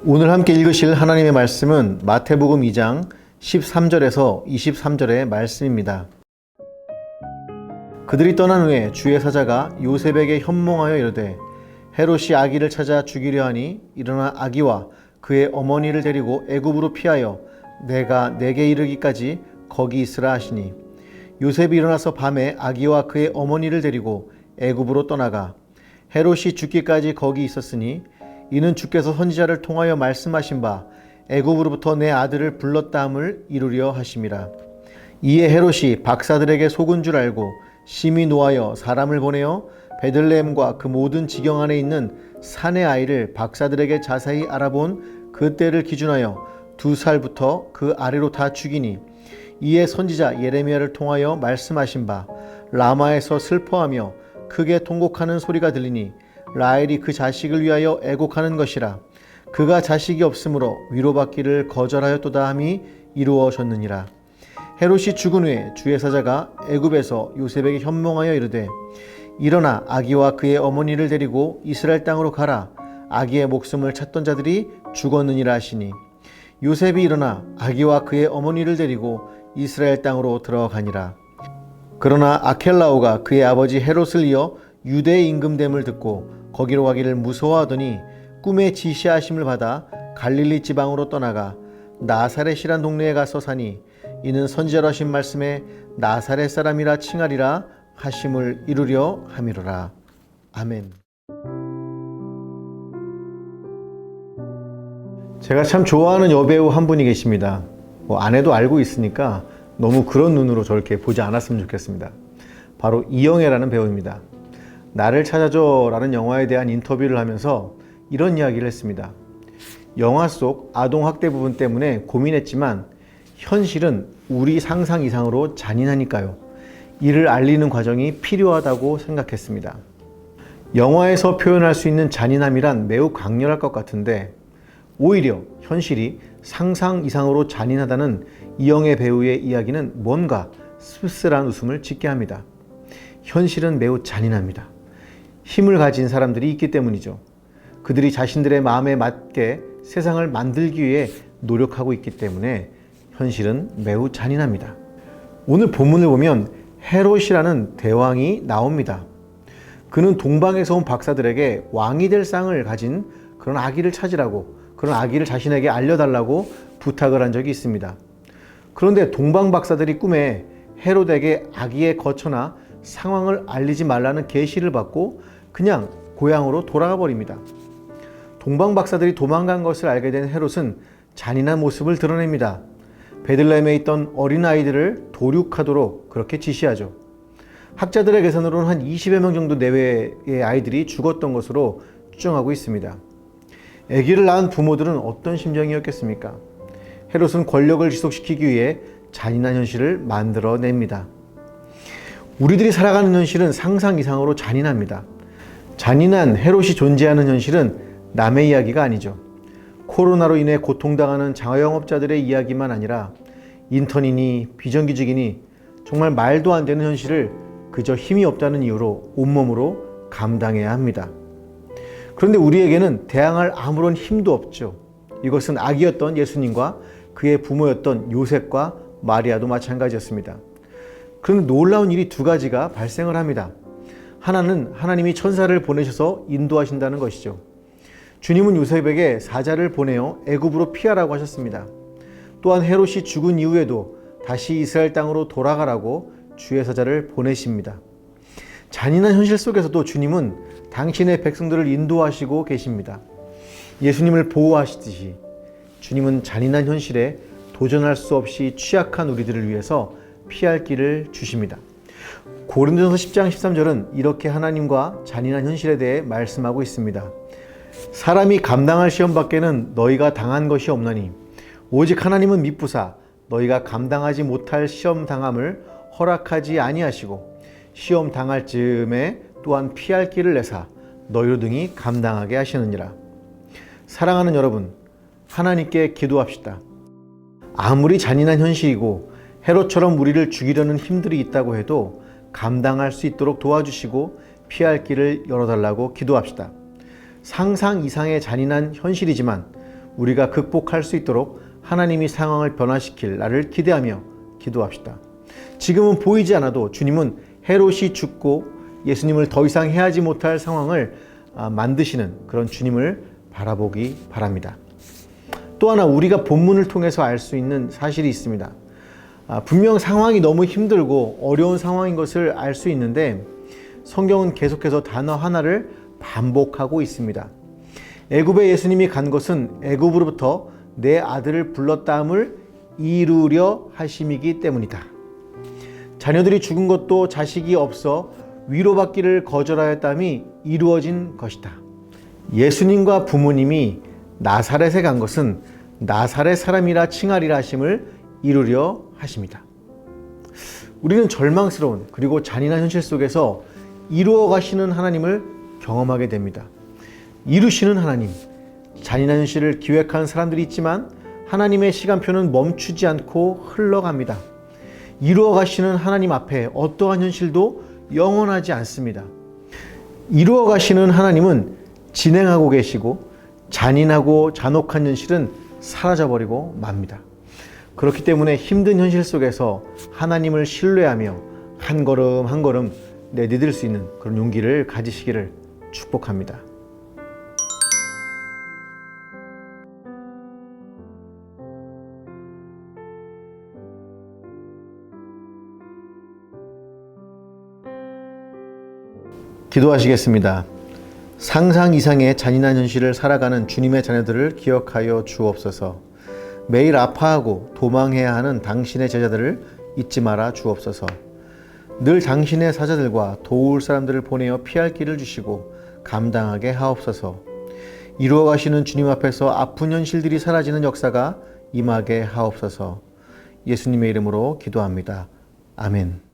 오늘 함께 읽으실 하나님의 말씀은 마태복음 2장 13절에서 23절의 말씀입니다. 그들이 떠난 후에 주의 사자가 요셉에게 현몽하여 이르되 헤롯이 아기를 찾아 죽이려 하니 일어나 아기와 그의 어머니를 데리고 애굽으로 피하여 내가 내게 이르기까지 거기 있으라 하시니 요셉이 일어나서 밤에 아기와 그의 어머니를 데리고 애굽으로 떠나가 헤롯이 죽기까지 거기 있었으니 이는 주께서 선지자를 통하여 말씀하신 바 애굽으로부터 내 아들을 불렀다함을 이루려 하심이라. 이에 헤롯이 박사들에게 속은 줄 알고 심히 노하여 사람을 보내어 베들레헴과 그 모든 지경 안에 있는 산의 아이를 박사들에게 자세히 알아본 그 때를 기준하여 2살부터 그 아래로 다 죽이니 이에 선지자 예레미야를 통하여 말씀하신 바 라마에서 슬퍼하며 크게 통곡하는 소리가 들리니 라헬이 그 자식을 위하여 애곡하는 것이라. 그가 자식이 없으므로 위로받기를 거절하였도다 함이 이루어졌느니라. 헤롯이 죽은 후에 주의 사자가 애굽에서 요셉에게 현몽하여 이르되 일어나 아기와 그의 어머니를 데리고 이스라엘 땅으로 가라. 아기의 목숨을 찾던 자들이 죽었느니라 하시니 요셉이 일어나 아기와 그의 어머니를 데리고 이스라엘 땅으로 들어가니라. 그러나 아켈라오가 그의 아버지 헤롯을 이어 유대의 임금됨을 듣고 거기로 가기를 무서워하더니 꿈에 지시하심을 받아 갈릴리 지방으로 떠나가 나사렛이란 동네에 가서 사니 이는 선지자로 하신 말씀에 나사렛 사람이라 칭하리라 하심을 이루려 함이로라. 아멘. 제가 참 좋아하는 여배우 한 분이 계십니다. 아내도 알고 있으니까 너무 그런 눈으로 저렇게 보지 않았으면 좋겠습니다. 바로 이영애라는 배우입니다. 나를 찾아줘 라는 영화에 대한 인터뷰를 하면서 이런 이야기를 했습니다. 영화 속 아동학대 부분 때문에 고민했지만 현실은 우리 상상 이상으로 잔인하니까요. 이를 알리는 과정이 필요하다고 생각했습니다. 영화에서 표현할 수 있는 잔인함이란 매우 강렬할 것 같은데 오히려 현실이 상상 이상으로 잔인하다는 이영애 배우의 이야기는 뭔가 씁쓸한 웃음을 짓게 합니다. 현실은 매우 잔인합니다. 힘을 가진 사람들이 있기 때문이죠. 그들이 자신들의 마음에 맞게 세상을 만들기 위해 노력하고 있기 때문에 현실은 매우 잔인합니다. 오늘 본문을 보면 헤롯이라는 대왕이 나옵니다. 그는 동방에서 온 박사들에게 왕이 될 상을 가진 그런 아기를 찾으라고, 그런 아기를 자신에게 알려달라고 부탁을 한 적이 있습니다. 그런데 동방 박사들이 꿈에 헤롯에게 아기의 거처나 상황을 알리지 말라는 계시를 받고 그냥 고향으로 돌아가 버립니다. 동방 박사들이 도망간 것을 알게 된 헤롯은 잔인한 모습을 드러냅니다. 베들레헴에 있던 어린아이들을 도륙하도록 그렇게 지시하죠. 학자들의 계산으로는 한 20여 명 정도 내외의 아이들이 죽었던 것으로 추정하고 있습니다. 아기를 낳은 부모들은 어떤 심정이었겠습니까? 헤롯은 권력을 지속시키기 위해 잔인한 현실을 만들어냅니다. 우리들이 살아가는 현실은 상상 이상으로 잔인합니다. 잔인한 헤롯이 존재하는 현실은 남의 이야기가 아니죠. 코로나로 인해 고통당하는 자영업자들의 이야기만 아니라 인턴이니 비정규직이니 정말 말도 안 되는 현실을 그저 힘이 없다는 이유로 온몸으로 감당해야 합니다. 그런데 우리에게는 대항할 아무런 힘도 없죠. 이것은 아기였던 예수님과 그의 부모였던 요셉과 마리아도 마찬가지였습니다. 그런데 놀라운 일이 두 가지가 발생을 합니다. 하나는 하나님이 천사를 보내셔서 인도하신다는 것이죠. 주님은 요셉에게 사자를 보내어 애굽으로 피하라고 하셨습니다. 또한 헤롯이 죽은 이후에도 다시 이스라엘 땅으로 돌아가라고 주의 사자를 보내십니다. 잔인한 현실 속에서도 주님은 당신의 백성들을 인도하시고 계십니다. 예수님을 보호하시듯이 주님은 잔인한 현실에 도전할 수 없이 취약한 우리들을 위해서 피할 길을 주십니다. 고린도전서 10장 13절은 이렇게 하나님과 잔인한 현실에 대해 말씀하고 있습니다. 사람이 감당할 시험 밖에는 너희가 당한 것이 없나니 오직 하나님은 미쁘사 너희가 감당하지 못할 시험 당함을 허락하지 아니하시고 시험 당할 즈음에 또한 피할 길을 내사 너희로 등이 감당하게 하시느니라. 사랑하는 여러분, 하나님께 기도합시다. 아무리 잔인한 현실이고 헤롯처럼 우리를 죽이려는 힘들이 있다고 해도 감당할 수 있도록 도와주시고 피할 길을 열어달라고 기도합시다. 상상 이상의 잔인한 현실이지만 우리가 극복할 수 있도록 하나님이 상황을 변화시킬 날을 기대하며 기도합시다. 지금은 보이지 않아도 주님은 헤롯이 죽고 예수님을 더 이상 해하지 못할 상황을 만드시는 그런 주님을 바라보기 바랍니다. 또 하나 우리가 본문을 통해서 알 수 있는 사실이 있습니다. 분명 상황이 너무 힘들고 어려운 상황인 것을 알 수 있는데 성경은 계속해서 단어 하나를 반복하고 있습니다. 애굽에 예수님이 간 것은 애굽으로부터 내 아들을 불렀다함을 이루려 하심이기 때문이다. 자녀들이 죽은 것도 자식이 없어 위로받기를 거절하였다함이 이루어진 것이다. 예수님과 부모님이 나사렛에 간 것은 나사렛 사람이라 칭하리라 하심을 이루려 하십니다. 우리는 절망스러운 그리고 잔인한 현실 속에서 이루어 가시는 하나님을 경험하게 됩니다. 이루시는 하나님, 잔인한 현실을 기획한 사람들이 있지만 하나님의 시간표는 멈추지 않고 흘러갑니다. 이루어 가시는 하나님 앞에 어떠한 현실도 영원하지 않습니다. 이루어 가시는 하나님은 진행하고 계시고 잔인하고 잔혹한 현실은 사라져버리고 맙니다. 그렇기 때문에 힘든 현실 속에서 하나님을 신뢰하며 한 걸음 한 걸음 내디딜 수 있는 그런 용기를 가지시기를 축복합니다. 기도하시겠습니다. 상상 이상의 잔인한 현실을 살아가는 주님의 자녀들을 기억하여 주옵소서. 매일 아파하고 도망해야 하는 당신의 제자들을 잊지 말아 주옵소서. 늘 당신의 사자들과 도울 사람들을 보내어 피할 길을 주시고 감당하게 하옵소서. 이루어 가시는 주님 앞에서 아픈 현실들이 사라지는 역사가 임하게 하옵소서. 예수님의 이름으로 기도합니다. 아멘.